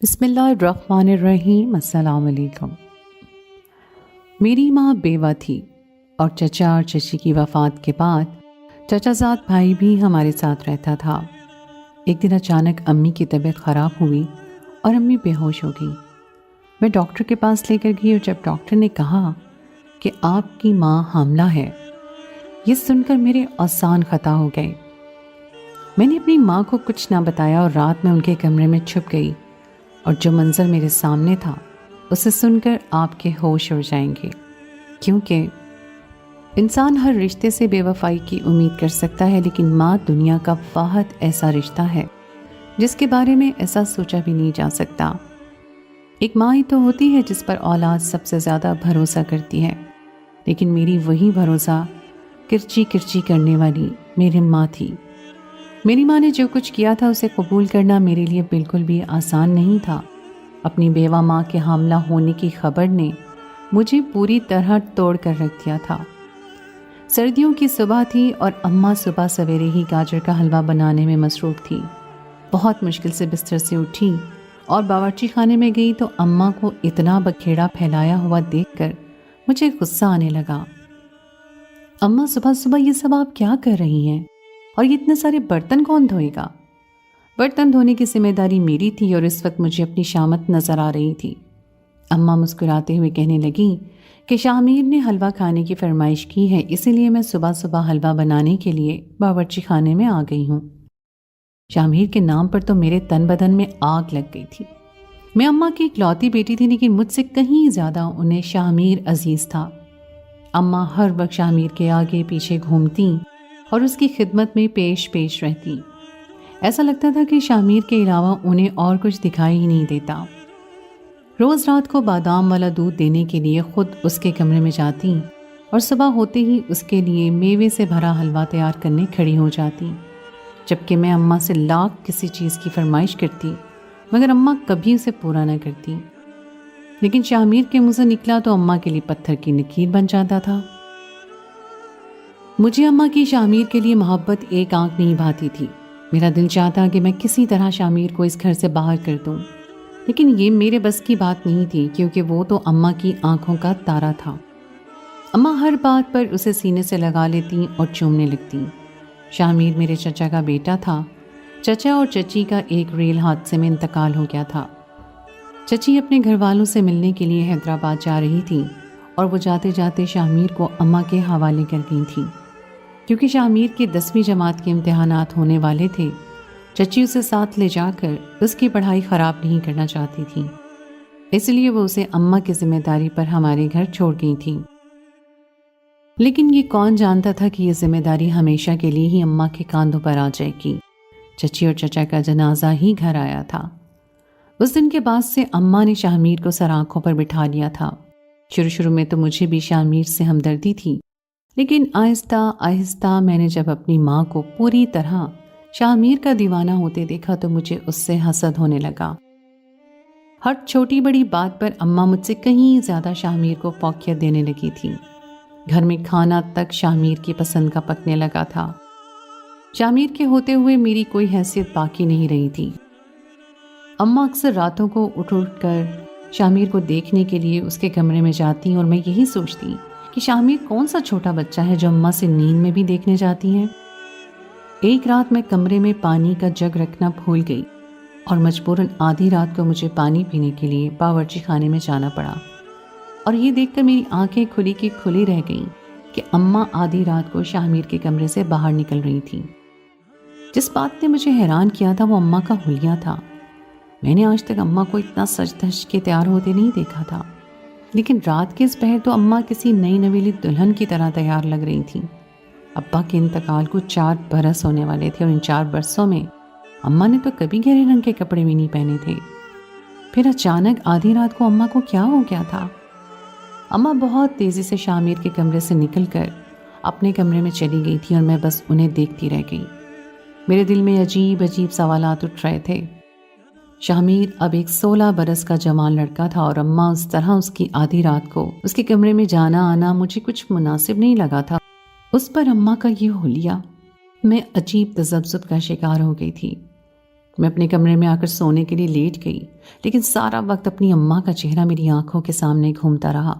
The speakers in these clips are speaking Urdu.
بسم اللہ الرحمن الرحیم۔ السلام علیکم۔ میری ماں بیوہ تھی اور چچا اور چچی کی وفات کے بعد چچا زاد بھائی بھی ہمارے ساتھ رہتا تھا۔ ایک دن اچانک امی کی طبیعت خراب ہوئی اور امی بے ہوش ہو گئی۔ میں ڈاکٹر کے پاس لے کر گئی اور جب ڈاکٹر نے کہا کہ آپ کی ماں حاملہ ہے، یہ سن کر میرے اذان خطا ہو گئے۔ میں نے اپنی ماں کو کچھ نہ بتایا اور رات میں ان کے کمرے میں چھپ گئی، اور جو منظر میرے سامنے تھا اسے سن کر آپ کے ہوش اڑ جائیں گے، کیونکہ انسان ہر رشتے سے بے وفائی کی امید کر سکتا ہے، لیکن ماں دنیا کا واحد ایسا رشتہ ہے جس کے بارے میں ایسا سوچا بھی نہیں جا سکتا۔ ایک ماں ہی تو ہوتی ہے جس پر اولاد سب سے زیادہ بھروسہ کرتی ہے، لیکن میری وہی بھروسہ کرچی کرچی کرنے والی میری ماں تھی۔ میری ماں نے جو کچھ کیا تھا اسے قبول کرنا میرے لیے بالکل بھی آسان نہیں تھا۔ اپنی بیوہ ماں کے حاملہ ہونے کی خبر نے مجھے پوری طرح توڑ کر رکھ دیا تھا۔ سردیوں کی صبح تھی اور اماں صبح سویرے ہی گاجر کا حلوہ بنانے میں مصروف تھی۔ بہت مشکل سے بستر سے اٹھی اور باورچی خانے میں گئی تو اماں کو اتنا بکھیڑا پھیلایا ہوا دیکھ کر مجھے غصہ آنے لگا۔ اماں صبح صبح یہ سب آپ کیا کر رہی ہیں؟ اور یہ اتنے سارے برتن کون دھوئے گا؟ برتن دھونے کی ذمہ داری میری تھی اور اس وقت مجھے اپنی شامت نظر آ رہی تھی۔ اماں مسکراتے ہوئے کہنے لگیں کہ شامیر نے حلوہ کھانے کی فرمائش کی ہے، اسی لیے میں صبح صبح حلوہ بنانے کے لیے باورچی خانے میں آ گئی ہوں۔ شامیر کے نام پر تو میرے تن بدن میں آگ لگ گئی تھی۔ میں اماں کی اکلوتی بیٹی تھی، لیکن مجھ سے کہیں زیادہ انہیں شامیر عزیز تھا۔ اماں ہر وقت شامیر کے آگے پیچھے گھومتی اور اس کی خدمت میں پیش رہتی۔ ایسا لگتا تھا کہ شامیر کے علاوہ انہیں اور کچھ دکھائی ہی نہیں دیتا۔ روز رات کو بادام والا دودھ دینے کے لیے خود اس کے کمرے میں جاتی اور صبح ہوتے ہی اس کے لیے میوے سے بھرا حلوہ تیار کرنے کھڑی ہو جاتی، جبکہ میں اماں سے لاکھ کسی چیز کی فرمائش کرتی مگر اماں کبھی اسے پورا نہ کرتی۔ لیکن شامیر کے منہ سے نکلا تو اماں کے لیے پتھر کی لکیر بن جاتا تھا۔ مجھے اماں کی شامیر کے لیے محبت ایک آنکھ نہیں بھاتی تھی۔ میرا دل چاہتا کہ میں کسی طرح شامیر کو اس گھر سے باہر کر دوں، لیکن یہ میرے بس کی بات نہیں تھی، کیونکہ وہ تو اماں کی آنکھوں کا تارا تھا۔ اماں ہر بات پر اسے سینے سے لگا لیتی اور چومنے لگتی۔ شامیر میرے چچا کا بیٹا تھا۔ چچا اور چچی کا ایک ریل حادثے میں انتقال ہو گیا تھا۔ چچی اپنے گھر والوں سے ملنے کے لیے حیدرآباد جا رہی تھی اور وہ جاتے جاتے شامیر کو اماں کے حوالے کر گئی تھی۔ کیونکہ شامیر کے 10ویں جماعت کے امتحانات ہونے والے تھے، چچی اسے ساتھ لے جا کر اس کی پڑھائی خراب نہیں کرنا چاہتی تھی، اس لیے وہ اسے اماں کی ذمہ داری پر ہمارے گھر چھوڑ گئی تھی۔ لیکن یہ کون جانتا تھا کہ یہ ذمہ داری ہمیشہ کے لیے ہی اماں کے کاندھوں پر آ جائے گی۔ چچی اور چچا کا جنازہ ہی گھر آیا تھا۔ اس دن کے بعد سے اماں نے شامیر کو سر آنکھوں پر بٹھا لیا تھا۔ شروع میں تو مجھے بھی شامیر سے ہمدردی تھی، لیکن آہستہ آہستہ میں نے جب اپنی ماں کو پوری طرح شامیر کا دیوانہ ہوتے دیکھا تو مجھے اس سے حسد ہونے لگا۔ ہر چھوٹی بڑی بات پر اماں مجھ سے کہیں زیادہ شامیر کو فوقیت دینے لگی تھی۔ گھر میں کھانا تک شامیر کی پسند کا پکنے لگا تھا۔ شامیر کے ہوتے ہوئے میری کوئی حیثیت باقی نہیں رہی تھی۔ اماں اکثر راتوں کو اٹھ کر شامیر کو دیکھنے کے لیے اس کے کمرے میں جاتی اور میں یہی سوچتی کہ شامیر کون سا چھوٹا بچہ ہے جو اماں سے نیند میں بھی دیکھنے جاتی ہیں۔ ایک رات میں کمرے میں پانی کا جگ رکھنا بھول گئی اور مجبوراً آدھی رات کو مجھے پانی پینے کے لیے باورچی خانے میں جانا پڑا، اور یہ دیکھ کر میری آنکھیں کھلی کی کھلی رہ گئیں کہ اماں آدھی رات کو شامیر کے کمرے سے باہر نکل رہی تھی۔ جس بات نے مجھے حیران کیا تھا وہ اماں کا حلیہ تھا۔ میں نے آج تک اماں کو اتنا سج دھج کے تیار ہوتے نہیں دیکھا تھا، لیکن رات کے اس پہر تو اماں کسی نئی نویلی دلہن کی طرح تیار لگ رہی تھی۔ ابا کے انتقال کو 4 برس ہونے والے تھے اور ان 4 برسوں میں اماں نے تو کبھی گہرے رنگ کے کپڑے بھی نہیں پہنے تھے۔ پھر اچانک آدھی رات کو اماں کو کیا ہو گیا تھا؟ اماں بہت تیزی سے شامیر کے کمرے سے نکل کر اپنے کمرے میں چلی گئی تھی اور میں بس انہیں دیکھتی رہ گئی۔ میرے دل میں عجیب عجیب سوالات اٹھ رہے تھے۔ شامیر اب ایک 16 برس کا جوان لڑکا تھا اور اماں اس طرح اس کی آدھی رات کو اس کے کمرے میں جانا آنا مجھے کچھ مناسب نہیں لگا تھا۔ اس پر اماں کا یہ حلیہ، میں عجیب تذبذب کا شکار ہو گئی تھی۔ میں اپنے کمرے میں آ کر سونے کے لیے لیٹ گئی، لیکن سارا وقت اپنی اماں کا چہرہ میری آنکھوں کے سامنے گھومتا رہا۔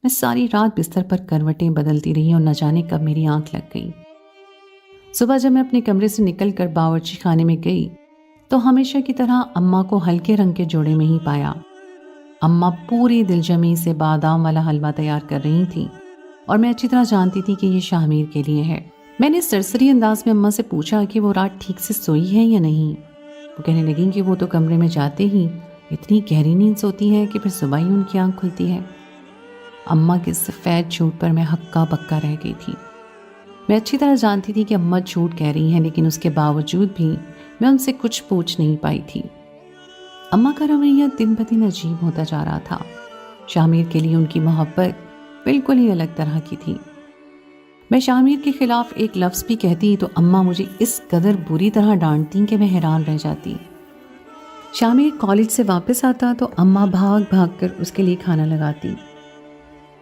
میں ساری رات بستر پر کروٹیں بدلتی رہی اور نہ جانے کب میری آنکھ لگ گئی۔ صبح جب میں اپنے کمرے سے نکل کر باورچی خانے میں گئی تو ہمیشہ کی طرح اماں کو ہلکے رنگ کے جوڑے میں ہی پایا۔ اماں پوری دلجمی سے بادام والا حلوہ تیار کر رہی تھیں اور میں اچھی طرح جانتی تھی کہ یہ شاہ میر کے لیے ہے۔ میں نے سرسری انداز میں اماں سے پوچھا کہ وہ رات ٹھیک سے سوئی ہے یا نہیں۔ وہ کہنے لگیں کہ وہ تو کمرے میں جاتے ہی اتنی گہری نیند سوتی ہے کہ پھر صبح ہی ان کی آنکھ کھلتی ہے۔ اماں کے سفید جھوٹ پر میں ہکا بکا رہ گئی تھی۔ میں اچھی طرح جانتی تھی کہ اماں جھوٹ کہہ رہی ہیں، لیکن اس کے باوجود بھی میں ان سے کچھ پوچھ نہیں پائی تھی۔ اماں کا رویہ دن بدن عجیب ہوتا جا رہا تھا۔ شاہ میر کے لیے ان کی محبت بالکل ہی الگ طرح کی تھی۔ میں شاہ میر کے خلاف ایک لفظ بھی کہتی تو اماں مجھے اس قدر بری طرح ڈانٹتی کہ میں حیران رہ جاتی۔ شاہ میر کالج سے واپس آتا تو اماں بھاگ بھاگ کر اس کے لیے کھانا لگاتی۔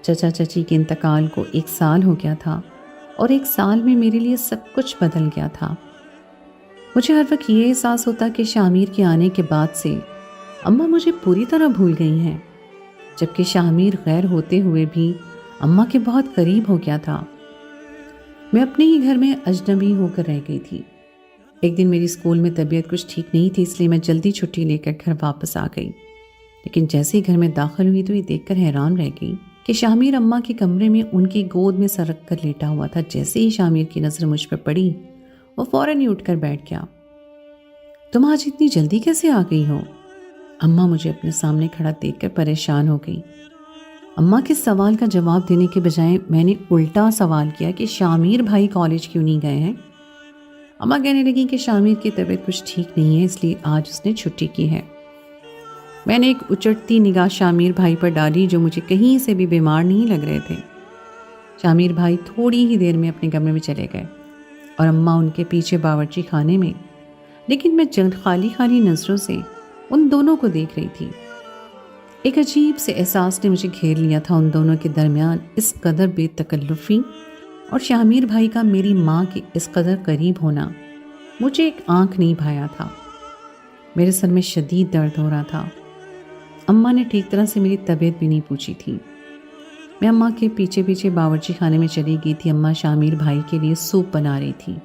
چچا چچی کے انتقال کو 1 سال ہو گیا تھا اور 1 سال میں میرے لیے سب کچھ بدل گیا تھا۔ مجھے ہر وقت یہ احساس ہوتا کہ شاہ میر کے آنے کے بعد سے اماں مجھے پوری طرح بھول گئی ہیں، جبکہ شاہ میر غیر ہوتے ہوئے بھی اماں کے بہت قریب ہو گیا تھا۔ میں اپنے ہی گھر میں اجنبی ہو کر رہ گئی تھی۔ ایک دن میری اسکول میں طبیعت کچھ ٹھیک نہیں تھی، اس لیے میں جلدی چھٹی لے کر گھر واپس آ گئی۔ لیکن جیسے ہی گھر میں داخل ہوئی تو یہ دیکھ کر حیران رہ گئی کہ شاہ میر اماں کے کمرے میں ان کی گود میں سر رکھ کر لیٹا ہوا تھا۔ جیسے ہی شاہ میر کی نظر مجھ پر پڑی وہ فوراً ہی اٹھ کر بیٹھ گیا۔ تم آج اتنی جلدی کیسے آ گئی ہو؟ اماں مجھے اپنے سامنے کھڑا دیکھ کر پریشان ہو گئی۔ اماں کے سوال کا جواب دینے کے بجائے میں نے الٹا سوال کیا کہ شاہ میر بھائی کالج کیوں نہیں گئے ہیں؟ اماں کہنے لگی کہ شاہ میر کی طبیعت کچھ ٹھیک نہیں ہے، اس لیے آج اس نے چھٹی کی ہے۔ میں نے ایک اچٹتی نگاہ شاہ میر بھائی پر ڈالی جو مجھے کہیں سے بھی بیمار نہیں لگ رہے تھے۔ شاہ میر بھائی تھوڑی ہی دیر میں اپنے کمرے میں چلے گئے اور اماں ان کے پیچھے باورچی خانے میں، لیکن میں خالی خالی نظروں سے ان دونوں کو دیکھ رہی تھی۔ ایک عجیب سے احساس نے مجھے گھیر لیا تھا۔ ان دونوں کے درمیان اس قدر بے تکلفی اور شاہ میر بھائی کا میری ماں کے اس قدر قریب ہونا مجھے ایک آنکھ نہیں بھایا تھا۔ میرے سر میں شدید درد ہو رہا تھا۔ اماں نے ٹھیک طرح سے میری طبیعت بھی نہیں پوچھی تھی۔ میں اماں کے پیچھے پیچھے باورچی خانے میں چلی گئی تھی۔ اماں شاہ میر بھائی کے لیے سوپ بنا رہی تھی۔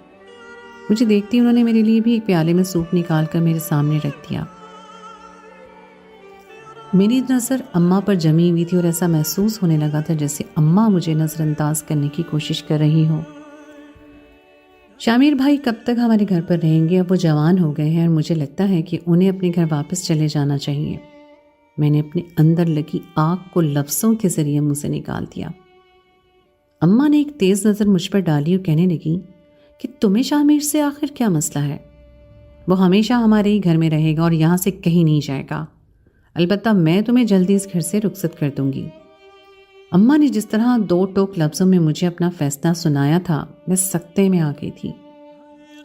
مجھے دیکھتی انہوں نے میرے لیے بھی ایک پیالے میں سوپ نکال کر میرے سامنے رکھ دیا۔ میری نظر اماں پر جمی ہوئی تھی اور ایسا محسوس ہونے لگا تھا جیسے اماں مجھے نظر انداز کرنے کی کوشش کر رہی ہو۔ شاہ میر بھائی کب تک ہمارے گھر پر رہیں گے؟ اب وہ جوان ہو گئے ہیں اور مجھے لگتا ہے کہ انہیں اپنے گھر واپس چلے جانا چاہیے۔ میں نے اپنے اندر لگی آگ کو لفظوں کے ذریعے منہ سے نکال دیا۔ اماں نے ایک تیز نظر مجھ پر ڈالی اور کہنے لگی کہ تمہیں شاہ میر سے آخر کیا مسئلہ ہے؟ وہ ہمیشہ ہمارے ہی گھر میں رہے گا اور یہاں سے کہیں نہیں جائے گا۔ البتہ میں تمہیں جلدی اس گھر سے رخصت کر دوں گی۔ اماں نے جس طرح 2 ٹوک لفظوں میں مجھے اپنا فیصلہ سنایا تھا، میں سکتے میں آ گئی تھی۔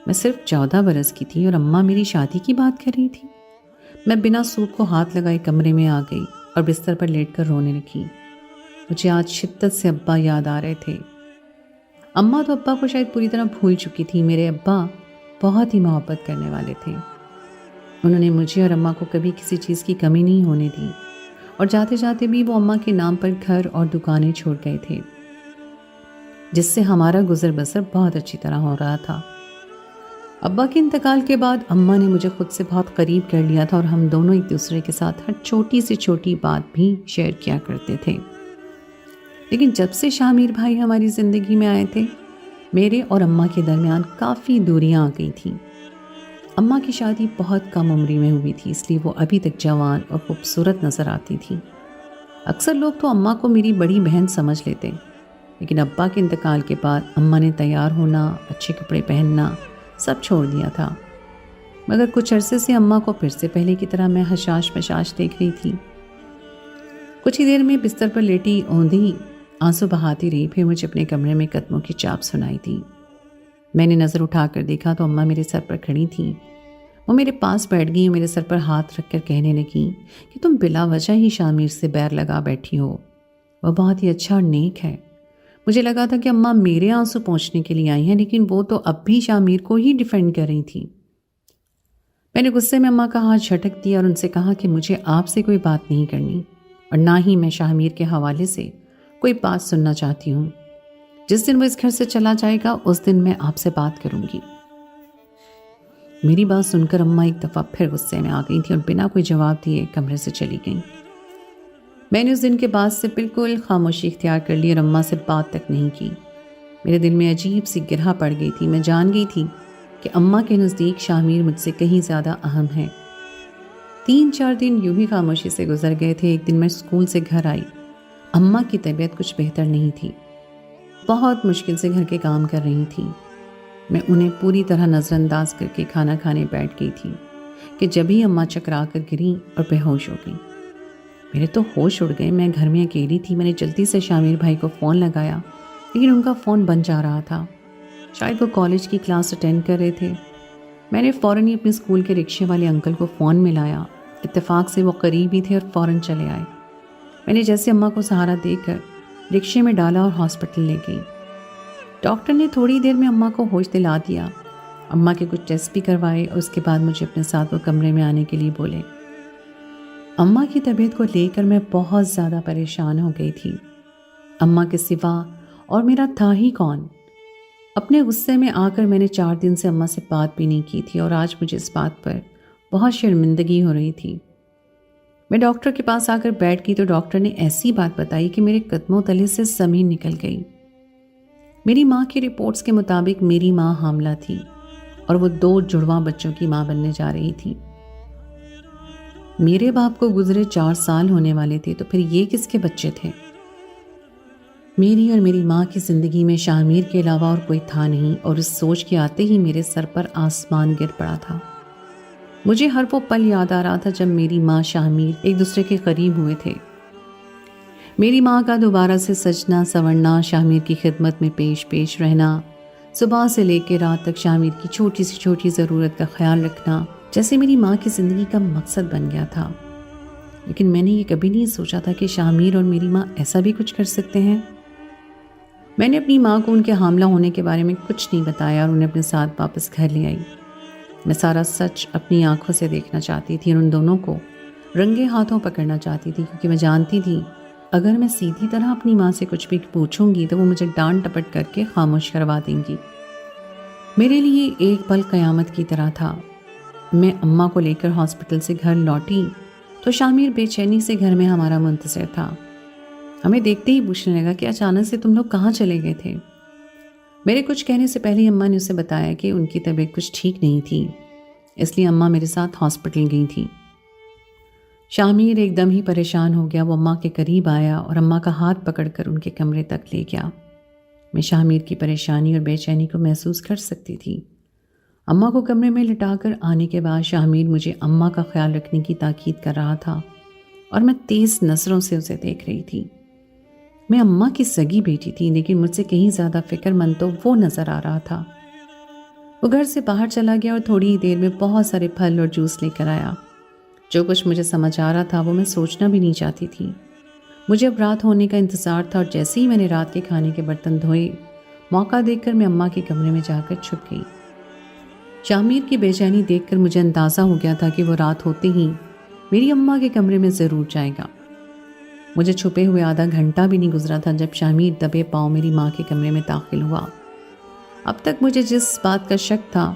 میں صرف 14 برس کی تھی اور اماں میری شادی کی بات کر رہی تھی۔ میں بنا سوپ کو ہاتھ لگائے کمرے میں آ گئی اور بستر پر لیٹ کر رونے لگی۔ مجھے آج شدت سے ابا یاد آ رہے تھے۔ اماں تو ابا کو شاید پوری طرح بھول چکی تھی۔ میرے ابا بہت ہی محبت کرنے والے تھے۔ انہوں نے مجھے اور اماں کو کبھی کسی چیز کی کمی نہیں ہونے دی اور جاتے جاتے بھی وہ اماں کے نام پر گھر اور دکانیں چھوڑ گئے تھے، جس سے ہمارا گزر بسر بہت اچھی طرح ہو رہا تھا۔ ابا کے انتقال کے بعد اماں نے مجھے خود سے بہت قریب کر لیا تھا اور ہم دونوں ایک دوسرے کے ساتھ ہر چھوٹی سے چھوٹی بات بھی شیئر کیا کرتے تھے۔ لیکن جب سے شاہ میر بھائی ہماری زندگی میں آئے تھے، میرے اور اماں کے درمیان کافی دوریاں آ گئی تھیں۔ اماں کی شادی بہت کم عمری میں ہوئی تھی، اس لیے وہ ابھی تک جوان اور خوبصورت نظر آتی تھی۔ اکثر لوگ تو اماں کو میری بڑی بہن سمجھ لیتے، لیکن ابا کے انتقال کے بعد اماں نے تیار ہونا، اچھے کپڑے پہننا سب چھوڑ دیا تھا۔ مگر کچھ عرصے سے اماں کو پھر سے پہلے کی طرح میں حشاش پشاش دیکھ رہی تھی۔ کچھ ہی دیر میں بستر پر لیٹی اوندھی آنسو بہاتی رہی، پھر مجھے اپنے کمرے میں قدموں کی چاپ سنائی دی۔ میں نے نظر اٹھا کر دیکھا تو اماں میرے سر پر کھڑی تھیں۔ وہ میرے پاس بیٹھ گئی اور میرے سر پر ہاتھ رکھ کر کہنے لگیں کہ تم بلا وجہ ہی شاہ میر سے بیر لگا بیٹھی ہو۔ وہ بہت ہی اچھا اور نیک ہے۔ مجھے لگا تھا کہ اماں میرے آنسو پہنچنے کے لیے آئی ہیں، لیکن وہ تو اب بھی شاہ میر کو ہی ڈیفینڈ کر رہی تھی۔ میں نے غصے میں اماں کا ہاتھ جھٹک دیا اور ان سے کہا کہ مجھے آپ سے کوئی بات نہیں کرنی اور نہ ہی میں شاہمیر کے حوالے سے کوئی بات سننا چاہتی ہوں۔ جس دن وہ اس گھر سے چلا جائے گا اس دن میں آپ سے بات کروں گی۔ میری بات سن کر اماں ایک دفعہ پھر غصے میں آ گئی تھی اور بنا کوئی جواب دیے کمرے سے چلی گئیں۔ میں نے اس دن کے بعد سے بالکل خاموشی اختیار کر لی اور اماں سے بات تک نہیں کی۔ میرے دل میں عجیب سی گرہ پڑ گئی تھی۔ میں جان گئی تھی کہ اماں کے نزدیک شاہمیر مجھ سے کہیں زیادہ اہم ہے۔ 3-4 دن یوں ہی خاموشی سے گزر گئے تھے۔ ایک دن میں اسکول سے گھر آئی۔ اماں کی طبیعت کچھ بہتر نہیں تھی، بہت مشکل سے گھر کے کام کر رہی تھی۔ میں انہیں پوری طرح نظر انداز کر کے کھانا کھانے بیٹھ گئی تھی کہ جب ہی اماں چکرا کر گریں اور بے ہوش ہو گئیں۔ میرے تو ہوش اڑ گئے۔ میں گھر میں اکیلی تھی۔ میں نے جلدی سے شاہمیر بھائی کو فون لگایا لیکن ان کا فون بند جا رہا تھا۔ شاید وہ کالج کی کلاس اٹینڈ کر رہے تھے۔ میں نے فوراً ہی اپنے اسکول کے رکشے والے انکل کو فون ملایا۔ اتفاق سے وہ قریب ہی تھے اور فوراً چلے آئے۔ میں نے جیسے اماں کو سہارا دے کر رکشے میں ڈالا اور ہاسپٹل لے گئی۔ ڈاکٹر نے تھوڑی دیر میں اماں کو ہوش دلا دیا۔ اماں کے کچھ ٹیسٹ بھی کروائے اور اس کے بعد مجھے اپنے ساتھ وہ کمرے میں آنے کے لیے بولے۔ اماں کی طبیعت کو لے کر میں بہت زیادہ پریشان ہو گئی تھی۔ اماں کے سوا اور میرا تھا ہی کون؟ اپنے غصے میں آ کر میں نے 4 دن سے اماں سے بات بھی نہیں کی تھی اور آج مجھے اس بات پر بہت شرمندگی ہو رہی تھی۔ میں ڈاکٹر کے پاس آ کر بیٹھ گئی تو ڈاکٹر نے ایسی بات بتائی کہ میرے قدموں تلے سے زمین نکل گئی۔ میری ماں کی رپورٹس کے مطابق میری ماں حاملہ تھی اور وہ 2 جڑواں بچوں کی ماں بننے جا رہی تھی۔ میرے باپ کو گزرے 4 سال ہونے والے تھے تو پھر یہ کس کے بچے تھے؟ میری اور میری ماں کی زندگی میں شاہمیر کے علاوہ اور کوئی تھا نہیں اور اس سوچ کے آتے ہی میرے سر پر آسمان گر پڑا تھا۔ مجھے ہر وہ پل یاد آ رہا تھا جب میری ماں شاہمیر ایک دوسرے کے قریب ہوئے تھے۔ میری ماں کا دوبارہ سے سجنا سنورنا، شاہمیر کی خدمت میں پیش رہنا، صبح سے لے کے رات تک شاہمیر کی چھوٹی سی چھوٹی ضرورت کا خیال رکھنا، جیسے میری ماں کی زندگی کا مقصد بن گیا تھا۔ لیکن میں نے یہ کبھی نہیں سوچا تھا کہ شاہمیر اور میری ماں ایسا بھی کچھ کر سکتے ہیں۔ میں نے اپنی ماں کو ان کے حاملہ ہونے کے بارے میں کچھ نہیں بتایا اور انہیں اپنے ساتھ واپس گھر لے آئی۔ میں سارا سچ اپنی آنکھوں سے دیکھنا چاہتی تھی اور ان دونوں کو رنگے ہاتھوں پکڑنا چاہتی تھی، کیونکہ میں جانتی تھی اگر میں سیدھی طرح اپنی ماں سے کچھ بھی پوچھوں گی تو وہ مجھے ڈانٹ ٹپٹ کر کے خاموش کروا دیں گی۔ میرے لیے ایک پل قیامت کی طرح تھا۔ میں اماں کو لے کر ہاسپٹل سے گھر لوٹی تو شاہمیر بے چینی سے گھر میں ہمارا منتظر تھا۔ ہمیں دیکھتے ہی پوچھنے لگا کہ اچانک سے تم لوگ کہاں چلے گئے تھے؟ میرے کچھ کہنے سے پہلے اماں نے اسے بتایا کہ ان کی طبیعت کچھ ٹھیک نہیں تھی، اس لیے اماں میرے ساتھ ہاسپٹل گئی تھیں۔ شاہمیر ایک دم ہی پریشان ہو گیا۔ وہ اماں کے قریب آیا اور اماں کا ہاتھ پکڑ کر ان کے کمرے تک لے گیا۔ میں شاہمیر کی پریشانی اور بے چینی کو محسوس کر سکتی تھی۔ اماں کو کمرے میں لٹا کر آنے کے بعد شاہمیر مجھے اماں کا خیال رکھنے کی تاکید کر رہا تھا اور میں تیز نظروں سے اسے دیکھ رہی تھی۔ میں اماں کی سگی بیٹی تھی لیکن مجھ سے کہیں زیادہ فکر مند تو وہ نظر آ رہا تھا۔ وہ گھر سے باہر چلا گیا اور تھوڑی ہی دیر میں بہت سارے پھل اور جوس لے کر آیا۔ جو کچھ مجھے سمجھ آ رہا تھا وہ میں سوچنا بھی نہیں چاہتی تھی۔ مجھے اب رات ہونے کا انتظار تھا اور جیسے ہی میں نے رات کے کھانے کے برتن دھوئے، موقع دیکھ کر میں اماں کے کمرے میں جا کر چھپ گئی۔ شاہمیر کی بے چینی دیکھ کر مجھے اندازہ ہو گیا تھا کہ وہ رات ہوتے ہی میری اماں کے کمرے میں ضرور جائے گا۔ مجھے چھپے ہوئے آدھا گھنٹہ بھی نہیں گزرا تھا جب شاہمیر دبے پاؤں میری ماں کے کمرے میں داخل ہوا۔ اب تک مجھے جس بات کا شک تھا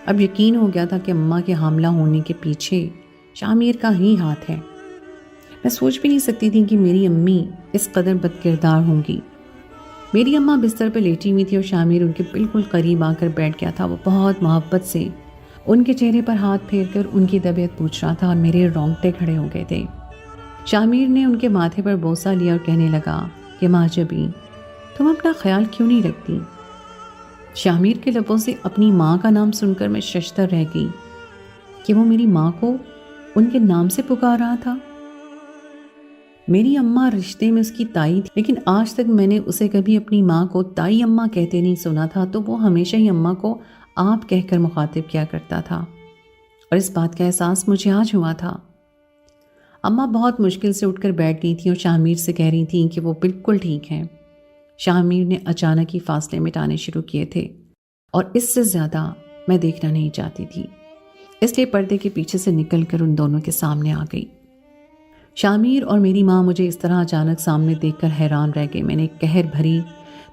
اب یقین ہو گیا تھا کہ اماں کے حاملہ ہونے کے پیچھے شاہمیر کا ہی ہاتھ ہے۔ میں سوچ بھی نہیں سکتی تھی کہ میری امی اس قدر بد کردار ہوں گی۔ میری اماں بستر پہ لیٹی ہوئی تھی اور شاہمیر ان کے بالکل قریب آ کر بیٹھ گیا تھا۔ وہ بہت محبت سے ان کے چہرے پر ہاتھ پھیر کر ان کی طبیعت پوچھ رہا تھا اور میرے رونگٹے کھڑے ہو گئے تھے۔ شاہمیر نے ان کے ماتھے پر بوسہ لیا اور کہنے لگا کہ ماں جبیں تم اپنا خیال کیوں نہیں رکھتی؟ شاہمیر کے لبوں سے اپنی ماں کا نام سن کر میں ششدر رہ گئی کہ وہ میری ماں کو ان کے نام سے پکار رہا تھا۔ میری اماں رشتے میں اس کی تائی تھی لیکن آج تک میں نے اسے کبھی اپنی ماں کو تائی اماں کہتے نہیں سنا تھا، تو وہ ہمیشہ ہی اماں کو آپ کہہ کر مخاطب کیا کرتا تھا اور اس بات کا احساس مجھے آج ہوا تھا۔ اماں بہت مشکل سے اٹھ کر بیٹھ گئی تھیں اور شاہمیر سے کہہ رہی تھیں کہ وہ بالکل ٹھیک ہیں۔ شاہمیر نے اچانک ہی فاصلے مٹانے شروع کیے تھے اور اس سے زیادہ میں دیکھنا نہیں چاہتی تھی۔ اس لیے پردے کے پیچھے سے نکل کر ان دونوں کے سامنے آ گئی۔ شامیر اور میری ماں مجھے اس طرح اچانک سامنے دیکھ کر حیران رہ گئے۔ میں نے ایک قہر بھری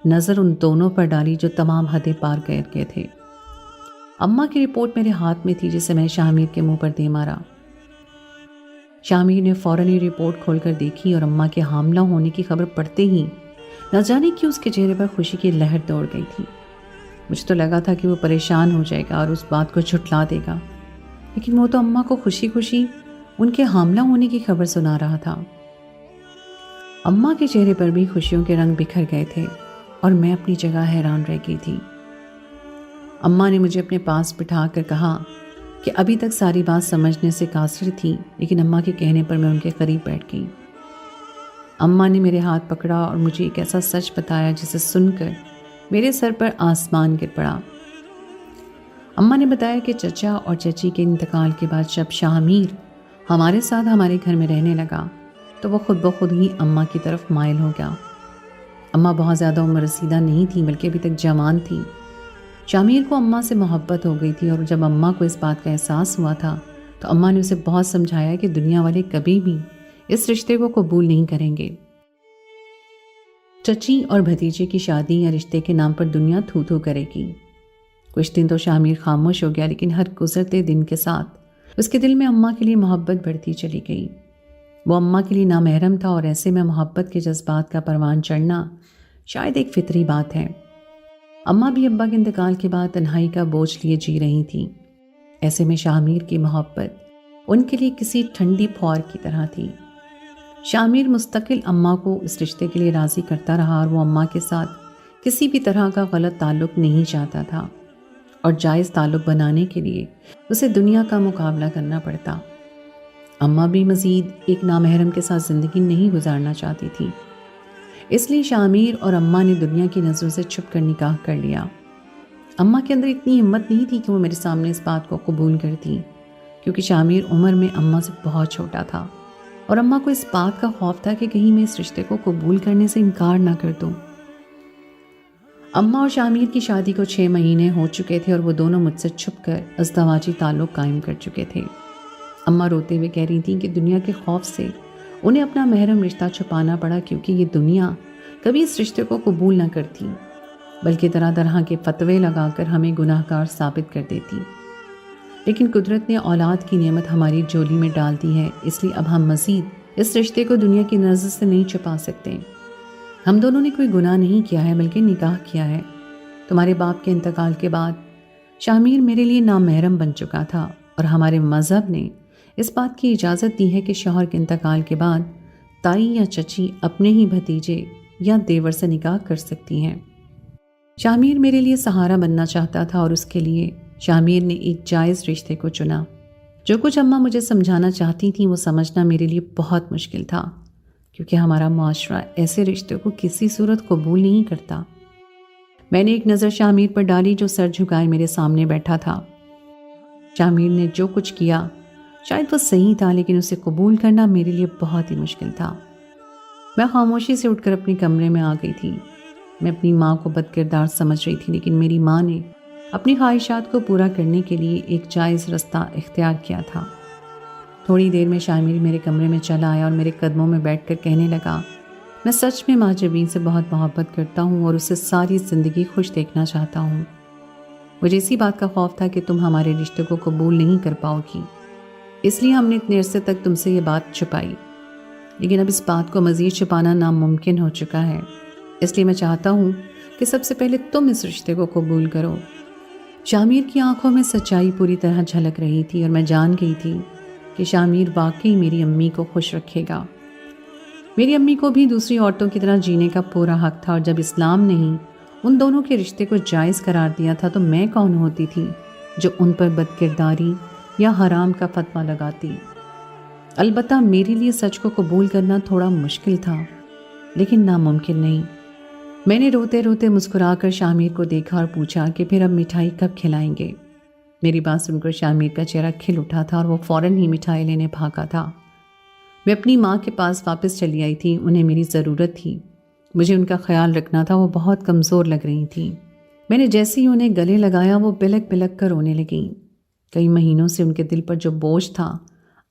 نظر ان دونوں پر ڈالی جو تمام حدیں پار کر گئے تھے۔ اماں کی رپورٹ میرے ہاتھ میں تھی جسے میں شامیر کے منہ پر دے مارا۔ شامیر نے فوراً یہ رپورٹ کھول کر دیکھی اور اماں کے حاملہ ہونے کی خبر پڑتے ہی نہ جانے کیوں اس کے چہرے پر خوشی کی لہر دوڑ گئی تھی۔ مجھے تو لگا تھا کہ وہ پریشان ہو جائے گا اور اس بات کو جھٹلا دے گا، لیکن وہ تو اماں کو خوشی خوشی ان کے حاملہ ہونے کی خبر سنا رہا تھا۔ اماں کے چہرے پر بھی خوشیوں کے رنگ بکھر گئے تھے اور میں اپنی جگہ حیران رہ گئی تھی۔ اماں نے مجھے اپنے پاس بٹھا کر کہا کہ ابھی تک ساری بات سمجھنے سے قاصر تھی، لیکن اماں کے کہنے پر میں ان کے قریب بیٹھ گئی۔ اماں نے میرے ہاتھ پکڑا اور مجھے ایک ایسا سچ بتایا جسے سن کر میرے سر پر آسمان گر پڑا۔ اماں نے بتایا کہ چچا اور چچی کے انتقال کے بعد جب شامیر ہمارے ساتھ ہمارے گھر میں رہنے لگا تو وہ خود بخود ہی اماں کی طرف مائل ہو گیا۔ اماں بہت زیادہ عمر رسیدہ نہیں تھی بلکہ ابھی تک جوان تھی۔ شامیر کو اماں سے محبت ہو گئی تھی اور جب اماں کو اس بات کا احساس ہوا تھا تو اماں نے اسے بہت سمجھایا کہ دنیا والے کبھی بھی اس رشتے کو قبول نہیں کریں گے۔ چچی اور بھتیجے کی شادی یا رشتے کے نام پر دنیا تھو تھو کرے گی۔ کچھ دن تو شامیر خاموش ہو گیا، لیکن ہر گزرتے دن کے ساتھ اس کے دل میں اماں کے لیے محبت بڑھتی چلی گئی۔ وہ اماں کے لیے نامحرم تھا اور ایسے میں محبت کے جذبات کا پروان چڑھنا شاید ایک فطری بات ہے۔ اماں بھی ابا کے انتقال کے بعد تنہائی کا بوجھ لیے جی رہی تھیں۔ ایسے میں شامیر کی محبت ان کے لیے کسی ٹھنڈی پھوار کی طرح تھی۔ شامیر مستقل اماں کو اس رشتے کے لیے راضی کرتا رہا اور وہ اماں کے ساتھ کسی بھی طرح کا غلط تعلق نہیں چاہتا تھا، اور جائز تعلق بنانے کے لیے اسے دنیا کا مقابلہ کرنا پڑتا۔ اماں بھی مزید ایک نامحرم کے ساتھ زندگی نہیں گزارنا چاہتی تھی، اس لیے شامیر اور اماں نے دنیا کی نظروں سے چھپ کر نکاح کر لیا۔ اماں کے اندر اتنی ہمت نہیں تھی کہ وہ میرے سامنے اس بات کو قبول کرتی، کیونکہ شامیر عمر میں اماں سے بہت چھوٹا تھا اور اماں کو اس بات کا خوف تھا کہ کہیں میں اس رشتے کو قبول کرنے سے انکار نہ کر دوں۔ اماں اور شامیر کی شادی کو 6 مہینے ہو چکے تھے اور وہ دونوں مجھ سے چھپ کر ازدواجی تعلق قائم کر چکے تھے۔ اماں روتے ہوئے کہہ رہی تھیں کہ دنیا کے خوف سے انہیں اپنا محرم رشتہ چھپانا پڑا، کیونکہ یہ دنیا کبھی اس رشتے کو قبول نہ کرتی بلکہ طرح طرح کے فتوے لگا کر ہمیں گناہ گار ثابت کر دیتی۔ لیکن قدرت نے اولاد کی نعمت ہماری جولی میں ڈال دی ہے، اس لیے اب ہم مزید اس رشتے کو دنیا کی نظر سے نہیں چھپا سکتے۔ ہم دونوں نے کوئی گناہ نہیں کیا ہے بلکہ نکاح کیا ہے۔ تمہارے باپ کے انتقال کے بعد شامیر میرے لیے نامحرم بن چکا تھا اور ہمارے مذہب نے اس بات کی اجازت دی ہے کہ شوہر کے انتقال کے بعد تائی یا چچی اپنے ہی بھتیجے یا دیور سے نکاح کر سکتی ہیں۔ شامیر میرے لیے سہارا بننا چاہتا تھا اور اس کے لیے شامیر نے ایک جائز رشتے کو چنا۔ جو کچھ اماں مجھے سمجھانا چاہتی تھیں وہ سمجھنا میرے لیے بہت مشکل تھا، کیونکہ ہمارا معاشرہ ایسے رشتے کو کسی صورت قبول نہیں کرتا۔ میں نے ایک نظر شامیر پر ڈالی جو سر جھکائے میرے سامنے بیٹھا تھا۔ شامیر نے جو کچھ کیا شاید وہ صحیح تھا، لیکن اسے قبول کرنا میرے لیے بہت ہی مشکل تھا۔ میں خاموشی سے اٹھ کر اپنے کمرے میں آ گئی تھی۔ میں اپنی ماں کو بد کردار سمجھ رہی تھی، لیکن میری ماں نے اپنی خواہشات کو پورا کرنے کے لیے ایک جائز رستہ اختیار کیا تھا۔ تھوڑی دیر میں شامیر میرے کمرے میں چلا آیا اور میرے قدموں میں بیٹھ کر کہنے لگا، میں سچ میں ماں جبین سے بہت محبت کرتا ہوں اور اسے ساری زندگی خوش دیکھنا چاہتا ہوں۔ مجھے اسی بات کا خوف تھا کہ تم ہمارے رشتے کو قبول نہیں کر پاؤ گی، اس لیے ہم نے اتنے عرصے تک تم سے یہ بات چھپائی، لیکن اب اس بات کو مزید چھپانا ناممکن ہو چکا ہے۔ اس لیے میں چاہتا ہوں کہ سب سے پہلے تم اس رشتے کو قبول کرو۔ شامیر کی آنکھوں میں سچائی پوری طرح جھلک رہی تھی اور میں جان گئی تھی کہ شامیر واقعی میری امی کو خوش رکھے گا۔ میری امی کو بھی دوسری عورتوں کی طرح جینے کا پورا حق تھا، اور جب اسلام نے ہی ان دونوں کے رشتے کو جائز قرار دیا تھا تو میں کون ہوتی تھی جو ان پر بد کرداری یا حرام کا فتویٰ لگاتی۔ البتہ میرے لیے سچ کو قبول کرنا تھوڑا مشکل تھا، لیکن ناممکن نہیں۔ میں نے روتے روتے مسکرا کر شامیر کو دیکھا اور پوچھا کہ پھر اب مٹھائی کب کھلائیں گے؟ میری بات سن کر شامیر کا چہرہ کھل اٹھا تھا اور وہ فوراً ہی مٹھائی لینے بھاگا تھا۔ میں اپنی ماں کے پاس واپس چلی آئی تھی، انہیں میری ضرورت تھی، مجھے ان کا خیال رکھنا تھا، وہ بہت کمزور لگ رہی تھیں۔ میں نے جیسے ہی انہیں گلے لگایا وہ بلک بلک کر رونے لگیں۔ کئی مہینوں سے ان کے دل پر جو بوجھ تھا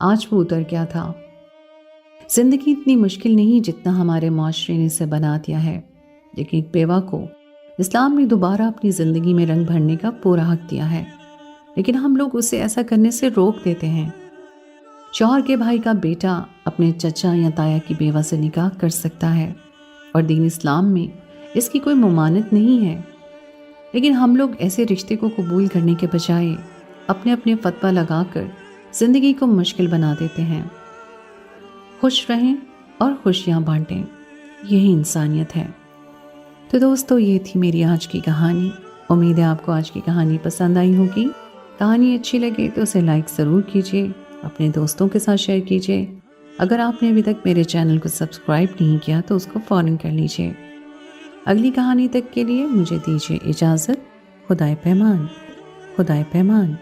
آج وہ اتر گیا تھا۔ زندگی اتنی مشکل نہیں جتنا ہمارے معاشرے نے اسے بنا دیا ہے، لیکن ایک بیوہ کو اسلام نے دوبارہ اپنی زندگی میں رنگ بھرنے کا پورا حق دیا ہے، لیکن ہم لوگ اسے ایسا کرنے سے روک دیتے ہیں۔ شوہر کے بھائی کا بیٹا اپنے چچا یا تایا کی بیوہ سے نکاح کر سکتا ہے اور دین اسلام میں اس کی کوئی ممانعت نہیں ہے، لیکن ہم لوگ ایسے رشتے کو قبول کرنے کے بجائے اپنے اپنے فتویٰ لگا کر زندگی کو مشکل بنا دیتے ہیں۔ خوش رہیں اور خوشیاں بانٹیں، یہی انسانیت ہے۔ تو دوستو، یہ تھی میری آج کی کہانی۔ امید ہے آپ کو آج کی کہانی پسند آئی ہوگی۔ کہانی اچھی لگے تو اسے لائک ضرور کیجیے، اپنے دوستوں کے ساتھ شیئر کیجیے۔ اگر آپ نے ابھی تک میرے چینل کو سبسکرائب نہیں کیا تو اس کو فوراً کر لیجیے۔ اگلی کہانی تک کے لیے مجھے دیجیے اجازت۔ خدائے پیمان، خدائے پیمان۔